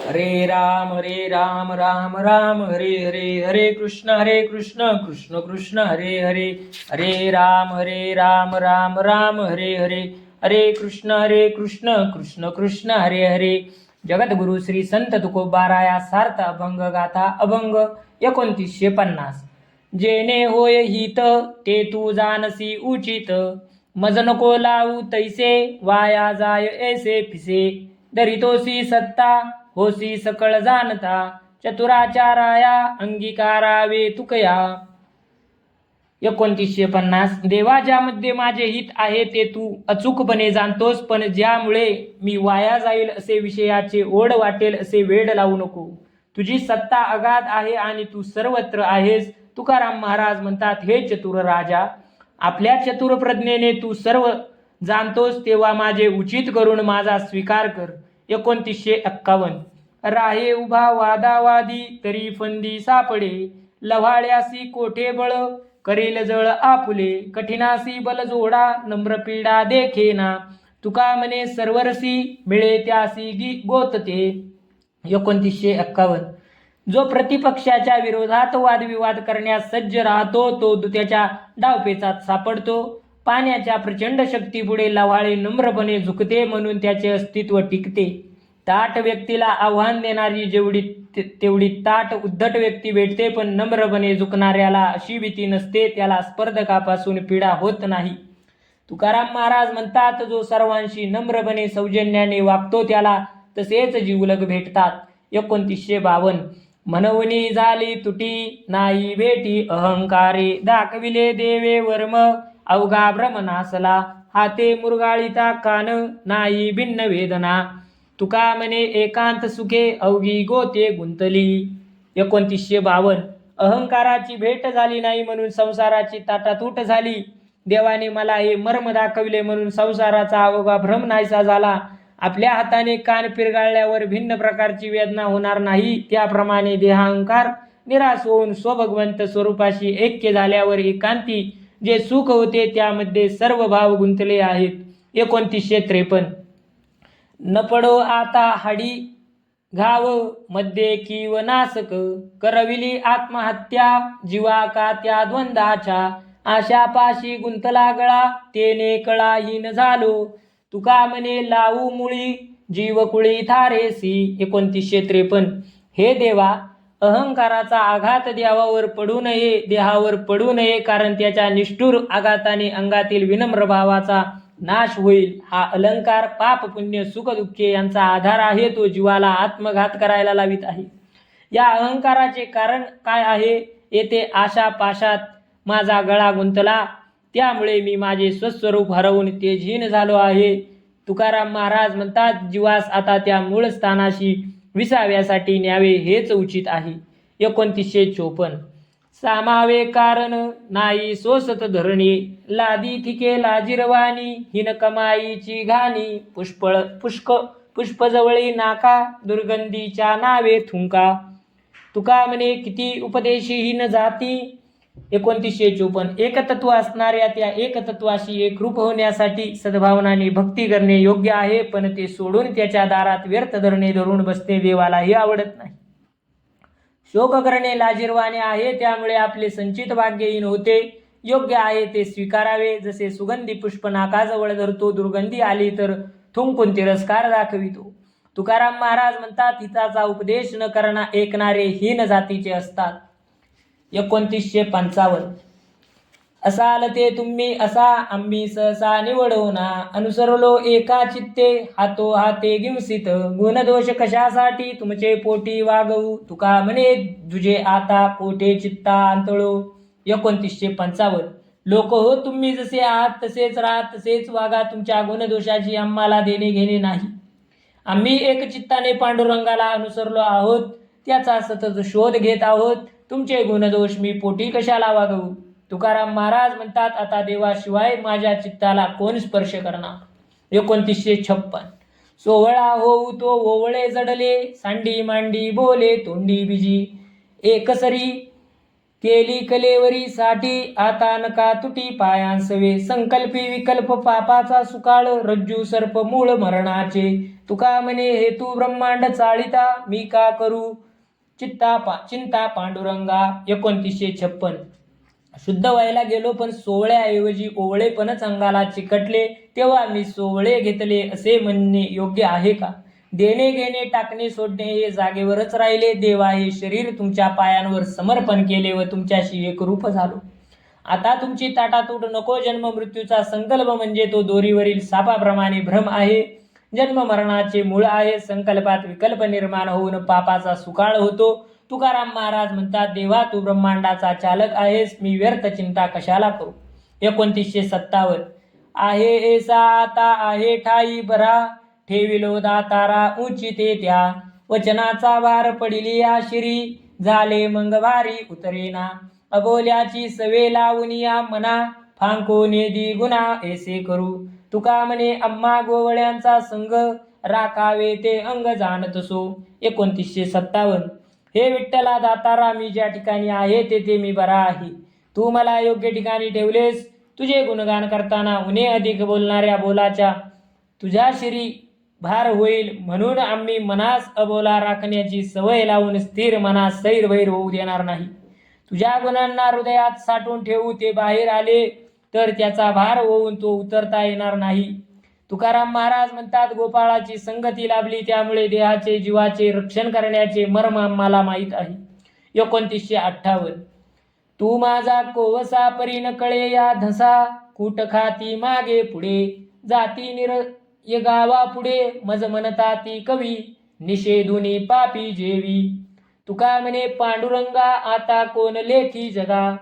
हरे राम राम राम हरे हरे, हरे कृष्ण कृष्ण कृष्ण हरे हरे, हरे राम राम राम हरे हरे, हरे कृष्ण कृष्ण कृष्ण हरे हरे. जगद्गुरु श्री संत तुकोबाराया सार्थ अभंग गाथा अभंग 2950. जेने होय हित ते तू जानसी उचित, मज नको लावू तैसे वाया जाय ऐसे पिसे. धरितोसी सत्ता होसी सकळ जाणता, चतुराचाराया अंगीकारावे तुकया. 2950. देवा ज्यामध्ये माझे हित आहे ते तू अचूकपणे जाणतोस, पण ज्यामुळे मी वाया जाईल असे विषयाचे ओढ वाटेल असे वेड लावू नको. तुझी सत्ता अगाध आहे आणि तू सर्वत्र आहेस. तुकाराम महाराज म्हणतात, हे चतुर राजा, आपल्या चतुर प्रज्ञेने तू सर्व जाणतोस, तेव्हा माझे उचित करून माझा स्वीकार कर. 2951. राहे उभा वादावादी तरी फंदी सापडे, लव्हाळ्यासी कोठे बळ करेल जळ आपुले. कठीणासी बल जोडा नम्र पीडा देखेना, तुका म्हणे सर्वरसी मिळे त्यासी गोतते. 2951. जो प्रतिपक्षाच्या विरोधात वादविवाद करण्यास सज्ज राहतो तो त्याच्या डावपेचात सापडतो. पाण्याच्या प्रचंड शक्तीपुढे लव्हाळे नम्रपणे झुकते, म्हणून त्याचे अस्तित्व टिकते. ताठ व्यक्तीला आव्हान देणारी तेवढी ताठ उद्धट व्यक्ती भेटते, पण नम्रपणे झुकणाऱ्याला अशी भीती नसते, त्याला स्पर्धकापासून पीडा होत नाही. तुकाराम महाराज म्हणतात, जो सर्वांशी नम्रपणे सौजन्याने वागतो त्याला तसेच जीवलग भेटतात. 2952. म्हणवनी झाली तुटी नाही भेटी, अहंकारे दाखविले देवे वर्म. अवघा भ्रम नासला हाते मुरगाळीता कान, नाही भिन्न वेदना. तुका म्हणे एकांत सुखे अवघी गोते गुंतली. 2952. अहंकाराची भेट झाली नाही म्हणून संसाराची ताटातूट झाली. देवाने मला हे मर्म दाखविले म्हणून संसाराचा अवघा भ्रम नाहीसा झाला. आपल्या हाताने कान पिरगाळल्यावर भिन्न प्रकारची वेदना होणार नाही, त्याप्रमाणे देहांकार निराश होऊन स्वभगवंत स्वरूपाशी ऐक्य झाल्यावर एकांती जे सुख होते त्यामध्ये सर्व भाव गुंतले आहेत. 2953. न पडो आता हाडी घाव मध्ये किव नासक, करविली आत्महत्या जीवा का त्या द्वंद्वाच्या. आशापाशी गुंतला गळा तेने कळाहीन झालो, तुका म्हणे लावू मुळी जीवकुळी थारेसी. 2953. हे देवा, अहंकाराचा आघात देहावर पडू नये, कारण त्याच्या निष्ठुर आघाताने अंगातील विनम्र भावाचा नाश होईल. हा अलंकार पाप पुण्य सुख दुःखे यांचा आधार आहे, तो जीवाला आत्मघात करायला लावित आहे. या अहंकाराचे कारण काय आहे? येथे आशा पाशात माझा गळा गुंतला, त्यामुळे मी माझे स्वस्वरूप हरवून तेजहीन झालो आहे. तुकाराम महाराज म्हणतात, जीवास आता त्या मूळ स्थानाशी विसाव्यासाठी न्यावे हेच उचित आहे. 2954. सामावे कारण नाही सोसत धरणी, लादी थिके लाजिरवाणी हिन कमाईची घाणी. पुष्पजवळी नाका दुर्गंधीच्या नावे थुंका, तुका म्हणे किती उपदेशीहीन जाती. 2954. एकतत्व असणाऱ्या त्या एकतत्वाशी एकरूप होण्यासाठी सद्भावनाने भक्ती करणे योग्य आहे, पण ते सोडून त्याच्या दारात व्यर्थ धरणे धरून बसणे देवालाही आवडत नाही. शोक करणे लाजिरवाणे आहे, त्यामुळे आपले संचित भाग्यहीन होते. योग्य आहे ते स्वीकारावे. जसे सुगंधी पुष्प नाकाजवळ धरतो, दुर्गंधी आली तर थुंकून तिरस्कार दाखवितो. तुकाराम महाराज म्हणतात, हिताचा उपदेश न ऐकणारे हीन जातीचे असतात. 2955. असाल ते तुम्ही असा आम्ही सहसा निवडवना, अनुसरलो एका चित्ते हातो हाते गिंसित. गुणदोष कशासाठी तुमचे पोटी वागवू, तुका म्हणे तुझे आता पोटे चित्ता अंतळो. 2955. लोक हो, तुम्ही जसे आहात तसेच राहा, तसेच वागा. तुमच्या गुणदोषाची आम्हाला देणे घेणे नाही. आम्ही एक चित्ताने पांडुरंगाला अनुसरलो आहोत, त्याचा सतत शोध घेत आहोत. तुमचे गुणदोष मी पोटी कशाला वागवू. तुकाराम महाराज म्हणतात, आता देवाशिवाय माझ्या चित्ताला कोण स्पर्श करणार. 2956. सोहळा होऊ तो ओवळे जडले, सांडी मांडी बोले तोंडी बिजी. एकसरी केली कलेवरी साठी, आता नका तुटी पायांसवे. संकल्पी विकल्प पापाचा सुकाळ, रज्जू सर्प मूळ मरणाचे. तुका म्हणे हेतू ब्रह्मांड चाळिता मी का करू चिंता पांडुरंगा. 2956. शुद्ध व्हायला गेलो पण सोवळ्याऐवजी ओवळेपणच अंगाला चिकटले तेव्हा मी सोवळे घेतले असे म्हणणे योग्य आहे का? देणे घेणे टाकणे सोडणे हे जागेवरच राहिले. देवा हे शरीर तुमच्या पायांवर समर्पण केले व तुमच्याशी एकरूप झालो. आता तुमची ताटातूट नको. जन्म मृत्यूचा संकल्प म्हणजे तो दोरीवरील सापाप्रमाणे भ्रम आहे. जन्म मरणाचे मूळ आहे. संकल्पात विकल्प निर्माण होऊन पापाचा सुकाळ होतो. तुकाराम महाराज म्हणतात, देवा तू ब्रह्मांडाचा चालक आहेस, मी व्यर्थ चिंता कशाला करू. 2957. आहे ऐसा आता आहे ठाई बरा, ठेविलो दातारा उचिते त्या, वचनाचा वार पडिली आशिरी, झाले मंगवारी उतरेना, अबोल्याची सवे लावून या मना, फांको नेदी गुना ऐसे करू. तुका म्हणे अम्मा गोवळ्यांचा संग, राखावे ते अंग जाणतसो. 2957. हे विठ्ठला दातारा, मी ज्या ठिकाणी आहे तेथे मी बरा आहे. तू मला योग्य ठिकाणी ठेवलेस. तुझे गुणगान करताना उणे अधिक बोलणाऱ्या बोलाच्या तुझ्या शिरी भार होईल, म्हणून आम्ही मनास अबोला राखण्याची सवय लावून स्थिर मनास सैरभैर होऊ देणार नाही. तुझ्या गुणांना हृदयात साठवून ठेवू. ते बाहेर आले तर त्याचा भार होऊन तो उतरता येणार नाही. तुकाराम महाराज म्हणतात, गोपाळाची संगती लाभली त्यामुळे देहाचे जीवाचे रक्षण करण्याचे मर्म आम्हाला माहीत आहे. 2958. तू माझा कोवसा परी न कळे या धसा, कूट खाती मागे पुढे, जाती निर गावा पुढे, मज म्हणता ती कवी, निषेधुनी पापी जेवी. तुका म्हणे पांडुरंगा, आता कोण लेखी जगा.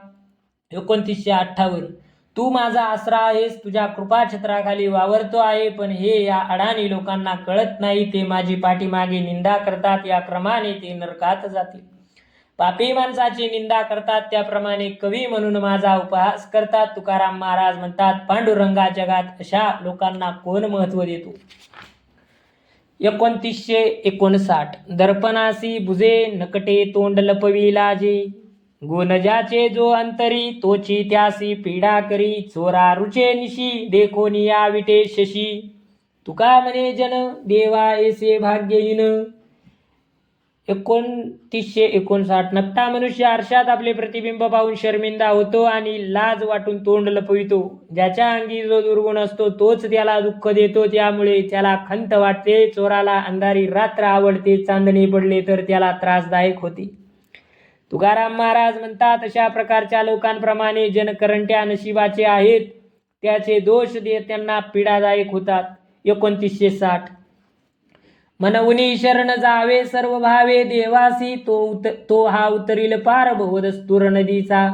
2958. तू माझा आसरा आहेस, तुझ्या कृपाछत्राखाली वावरतो आहे, पण हे या अडाणी लोकांना कळत नाही. ते माझी पाठीमागे निंदा करतात, या क्रमाने ते नरकात जातील. पापी माणसाची निंदा करतात त्याप्रमाणे कवी म्हणून माझा उपहास करतात. तुकाराम महाराज म्हणतात, पांडुरंगा जगात अशा लोकांना कोण महत्व देतो. 2959. दर्पणासी बुजे नकटे तोंड लपवी लाजे, गुण ज्याचे जो अंतरी तोची त्यासी पीडा करी, चोरा रुचे निशी देखोनिया विटे शशी. तुका म्हणे जन देवा ऐसे भाग्यहीन. 2959. नकटा मनुष्य आरशात आपले प्रतिबिंब पाहून शर्मिंदा होतो आणि लाज वाटून तोंड लपवितो. ज्याच्या अंगी जो दुर्गुण असतो तोच त्याला दुःख देतो, त्यामुळे त्याला खंत वाटते. चोराला अंधारी रात्र आवडते, चांदणे पडले तर त्याला त्रासदायक होते. तुकाराम महाराज म्हणतात, अशा प्रकारच्या लोकांप्रमाणे जनकरंट्या नशिबाचे आहेत, त्याचे दोष त्यांना पीडादायक होतात. 2960. मनवुनी शरण जावे सर्व भावे देवासी, तो हा उतरील पार बहुदस्तूर नदीचा,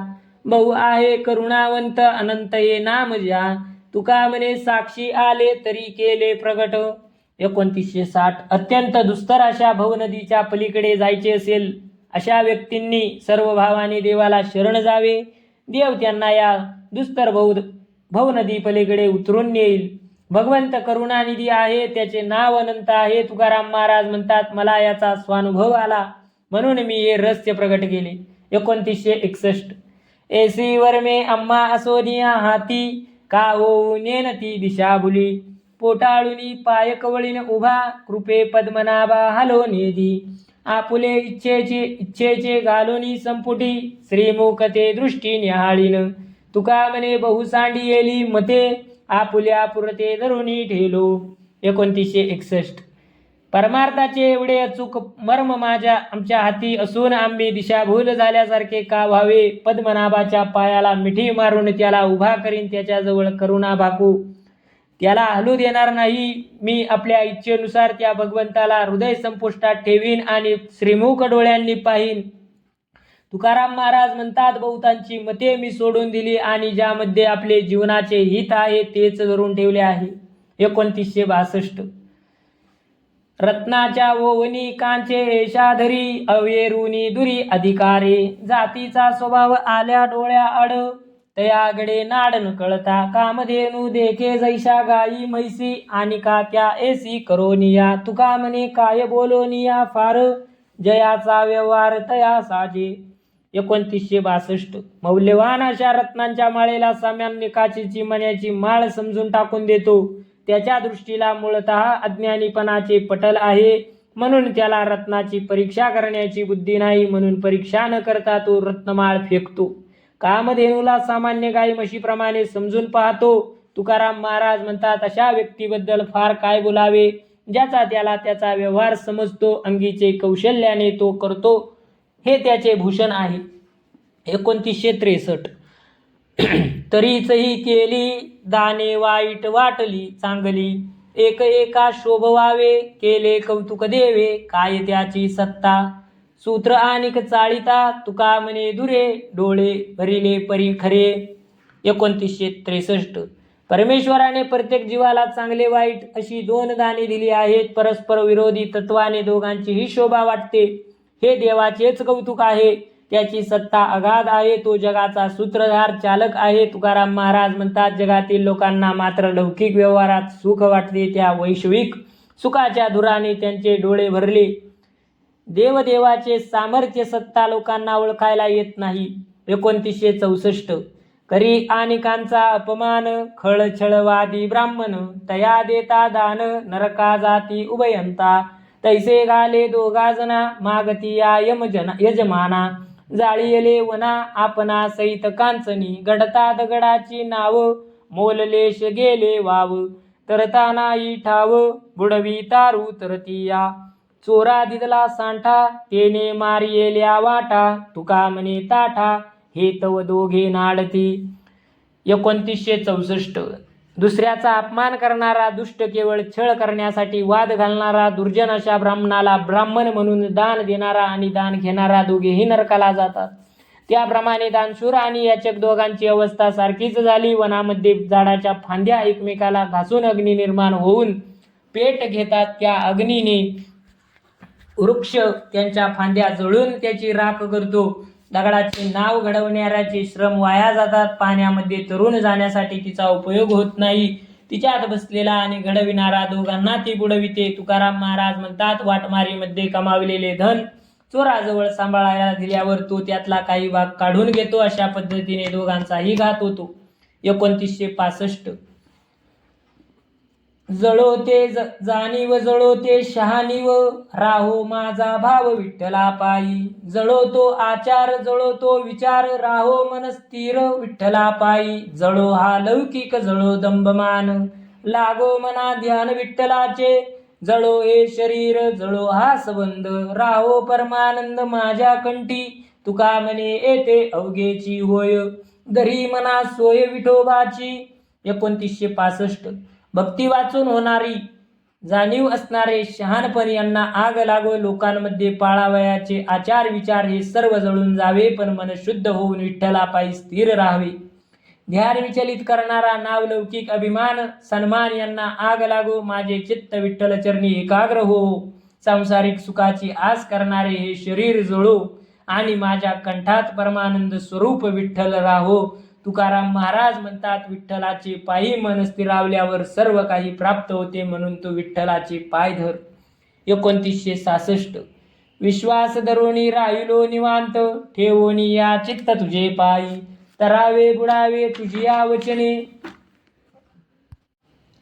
बहु आहे करुणावंत अनंत ये नाम ज्या. तुका म्हणे साक्षी आले तरी केले प्रगट. 2960. अत्यंत दुस्तर अशा भवनदीच्या पलीकडे जायचे असेल अशा व्यक्तींनी सर्व भावाने देवाला शरण जावे. देव त्यांना या दुस्तर भवनदी पलीकडे उतरून नेईल. भगवंत करुणानिधी आहे, त्याचे नाव अनंत आहे. तुकाराम महाराज म्हणतात, मला याचा स्वानुभव आला म्हणून मी हे रहस्य प्रगट केले. 2961. ऐसी वर्मे अम्मा असोनिया हाती, का होऊ नेन ती दिशा भुली, पोटाळुनी पाय कवळीन उभा, कृपे पद्मनाभा हलो नेदी, आपुले इच्छेचे घालोनी संपुटी, श्रीमुख ते दृष्टी निहाळीन. तुका म्हणे बहुसांडी येली मते, आपुल्या पुरते धरुणी ठेलो. 2961. परमार्थाचे एवढे अचूक मर्म आमच्या हाती असून आम्ही दिशाभूल झाल्यासारखे का व्हावे. पद्मनाभाच्या पायाला मिठी मारून त्याला उभा करीन, त्याच्याजवळ करुणा भाकू, त्याला हलू देणार नाही. मी आपल्या इच्छेनुसार त्या भगवंताला हृदय संपुष्टात ठेवीन आणि श्रीमुख डोळ्यांनी पाहीन. तुकाराम महाराज म्हणतात, बहुतांची मते मी सोडून दिली आणि ज्यामध्ये आपले जीवनाचे हित आहे तेच धरून ठेवले आहे. 2962. रत्नाच्या ओवनी कांचे ऐशाधरी, अवेरुनी दुरी अधिकारे, जातीचा स्वभाव आल्या डोळ्या आड, तयागडे नाड न कळता, कामधेनू देखे जैशा गाई म्हैसी, आणि का त्या ऐसी करोनिया. तुका म्हणे काय बोलोनिया फार, जयाचा व्यवहार तया साजे. 2962. मौल्यवान अशा रत्नांच्या माळेला सामान्य काचेची मण्याची माळ समजून टाकून देतो. त्याच्या दृष्टीला मूळतः अज्ञानीपणाचे पटल आहे, म्हणून त्याला रत्नाची परीक्षा करण्याची बुद्धी नाही, म्हणून परीक्षा न करता तो रत्नमाळ फेकतो. कामधेनूला सामान्य गाई म्हशीप्रमाणे समजून पाहतो. तुकाराम महाराज म्हणतात, अशा व्यक्तीबद्दल फार काय बोलावे, ज्याचा त्याला त्याचा व्यवहार समजतो, अंगीचे कौशल्याने तो करतो, हे त्याचे भूषण आहे. 2963. तरीचही केली दाने वाईट वाटली चांगली, एक एका शोभवावे केले कौतुक देवे, काय त्याची सत्ता सूत्र आणिक चाळिता, तुका म्हणे दुरे डोळे भरिले परी खरे. 2963. परमेश्वराने प्रत्येक जीवाला चांगले वाईट अशी 2 दाने दिली आहेत. परस्पर विरोधी तत्वाने दोघांचीही शोभा वाटते. हे देवाचेच कौतुक आहे. त्याची सत्ता अगाध आहे. तो जगाचा सूत्रधार चालक आहे. तुकाराम महाराज म्हणतात, जगातील लोकांना मात्र लौकिक व्यवहारात सुख वाटते. त्या वैश्विक सुखाच्या धुराने त्यांचे डोळे भरले. देवदेवाचे सामर्थ्य सत्ता लोकांना ओळखायला येत नाही. 2964. करी अनेकांचा अपमान खळछळवादी ब्राह्मण, तया देता दान नरका जाती उभयंता, तैसे घाले दोघा जना मागती या यजमाना, जाळीयले वना आपणा सहित कांचनी, गडता दगडाची नाव मोललेश गेले वाव, तरता नाही ठाव बुडवी तारू तरतिया, चोरा दिदला सांठा तेने मारियेल्या वाटा, तुका म्हणे ताठा हे तव दोघे नाडती. 2964. दुसऱ्याचा अपमान करणारा दुष्ट केवळ छळ करण्यासाठी वाद घालणारा दुर्जन अशा ब्राह्मणाला ब्राह्मण म्हणून दान देणारा आणि दान घेणारा दोघेही नरकाला जातात. त्याप्रमाणे दानशूर आणि याचक दोघांची अवस्था सारखीच झाली. वनामध्ये झाडाच्या फांद्या एकमेकाला घासून अग्नी निर्माण होऊन पेट घेतात. त्या अग्नीने वृक्ष त्यांच्या फांद्या जळून त्याची राख करतो. दगडाचे नाव घडवणाऱ्याचे श्रम वाया जातात. पाण्यामध्ये तरुण जाण्यासाठी तिचा उपयोग होत नाही. तिच्यात बसलेला आणि घडविणारा दोघांना ती बुडविते. तुकाराम महाराज म्हणतात, वाटमारीमध्ये कमावलेले धन चोराजवळ सांभाळायला दिल्यावर तो त्यातला काही भाग काढून घेतो. अशा पद्धतीने दोघांचाही घात होतो. 2965. जळोते जाणीव जळोते शहाणीव, राहो माझा भाव विठ्ठला पायी, जळोतो आचार जळोतो विचार, राहो मन स्थिर विठ्ठला पायी, जळो हा लौकिक जळो दंभमान, लागो मना ध्यान विठ्ठलाचे, जळो हे शरीर जळो हा संबंध, राहो परमानंद माझ्या कंठी, तुका म्हणे येते अवघेची होय, दरी मना सोय विठोबाची. 2965. भक्ती वाचून होणारी जाणीव असणारे शहाणपण यांना आग लागो. लोकांमध्ये पाळावयाचे आचार विचार हे सर्व जळून जावे, पण मन शुद्ध होऊन विठ्ठलापायी स्थिर राहावे. ध्यान विचलित करणारा नावलौकिक अभिमान सन्मान यांना आग लागो. माझे चित्त विठ्ठल चरणी एकाग्र हो. सांसारिक सुखाची आस करणारे हे शरीर जळो आणि माझ्या कंठात परमानंद स्वरूप विठ्ठल राहो. तुकाराम महाराज म्हणतात, विठ्ठलाचे पायी मन स्थिरावल्यावर सर्व काही प्राप्त होते, म्हणून तो विठ्ठलाचे पाय धर. 2966. विश्वास धरोनी राहिलो निवांत, ठेवोनी या चित्त तुझे पायी, तरावे बुडावे तुझी वचने,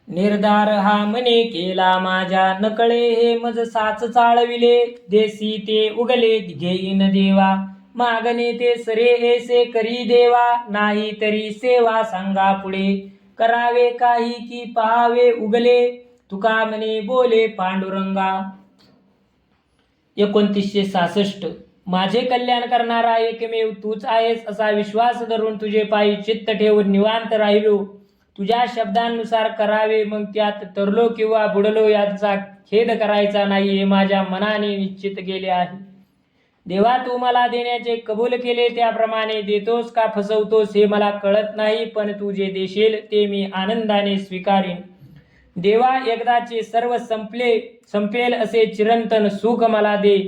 निर्धार हा मने केला माझ्या, नकळे हे मज साच चाळविले, देसी ते उगले घेईन देवा, मागणे ते सरे ऐसे करी देवा, नाही तरी सेवा सांगा पुढे, करावे काही की पहावे उगले, तुका म्हणे बोले पांडुरंगा. 2966. माझे कल्याण करणारा एकमेव तूच आहेस असा विश्वास धरून तुझे पायी चित्त ठेवून निवांत राहिलो. तुझ्या शब्दांनुसार करावे, मग त्यात तरलो किंवा बुडलो याचा खेद करायचा नाही, हे माझ्या मनाने निश्चित केले आहे. देवा, तू मला देण्याचे कबूल केले, त्याप्रमाणे देतोस का फसवतोस हे मला कळत नाही, पण तू जे देशील ते मी आनंदाने स्वीकारेन. देवा, एकदाचे सर्व संपेल असे चिरंतन सुख मला दे.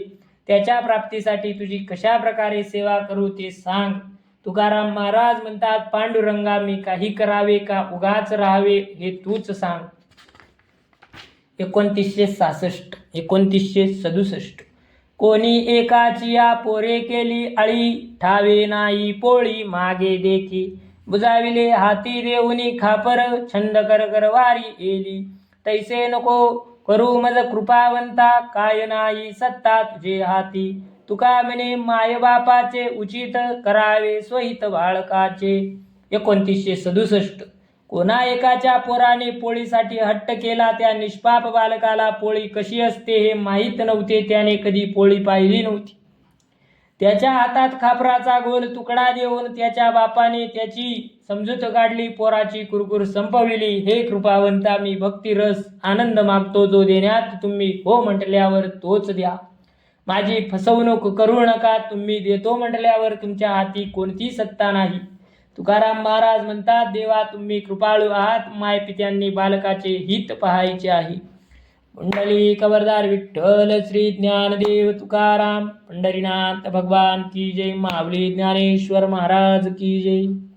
त्याच्या प्राप्तीसाठी तुझी कशा प्रकारे सेवा करू ते सांग. तुकाराम महाराज म्हणतात, पांडुरंगा, मी काही करावे का उगाच राहावे हे तूच सांग. 2966. 2967. कोणी एकाची या पोरे केली अळी, ठावे नाही पोळी मागे देखी, बुजाविले हाती देऊनी खापर, छंद कर वारी येली. तैसे नको करू मज कृपावंता, काय नाही सत्ता तुझे हाती. तुका म्हणे मायबापाचे उचित, करावे स्वहित बाळकाचे. 2967. कोणा एकाच्या पोराने पोळीसाठी हट्ट केला, त्या निष्पाप बालकाला पोळी कशी असते हे माहीत नव्हते. त्याने कधी पोळी पाहिली नव्हती. त्याच्या हातात खापराचा गोल तुकडा देऊन त्याच्या बापाने त्याची समजूत काढली, पोराची कुरकुर संपविली. हे कृपावंता, मी भक्तिरस आनंद मागतो, जो देण्यात तुम्ही हो म्हटल्यावर तोच द्या. माझी फसवणूक करू नका. तुम्ही देतो म्हटल्यावर तुमच्या हाती कोणती सत्ता नाही. तुकाराम महाराज म्हणतात, देवा तुम्ही कृपाळू आहात. मायपित्यांनी बालकाचे हित पाहायचे आहे. पुंडली खबरदार विठ्ठल श्री ज्ञानदेव तुकाराम पंढरीनाथ भगवान की जय. माऊली ज्ञानेश्वर महाराज की जय.